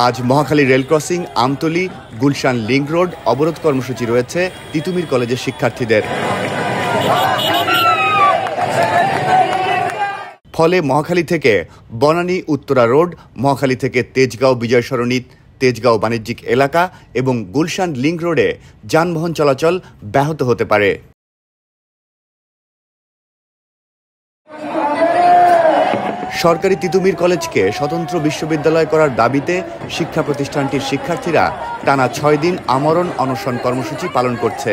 আজ Mohakhali rail crossing, Amtali, Gulshan link road অবরোধ কর্মসূচি রয়েছে তিতুমীর কলেজের শিক্ষার্থীদের। ফলে মহাখালী থেকে বনানী উত্তরা রোড, মহাখালী থেকে তেজগাঁও বিজয় সরণি, তেজগাঁও বাণিজ্যিক এলাকা এবং গুলশান লিংক রোডে যানবাহন চলাচল ব্যাহত হতে পারে। সরকারি তিতুমীর কলেজকে স্বতন্ত্র বিশ্ববিদ্যালয় করার দাবিতে শিক্ষা প্রতিষ্ঠানটির শিক্ষার্থীরা টানা 6 দিন আমরণ অনশন কর্মসূচি পালন করছে।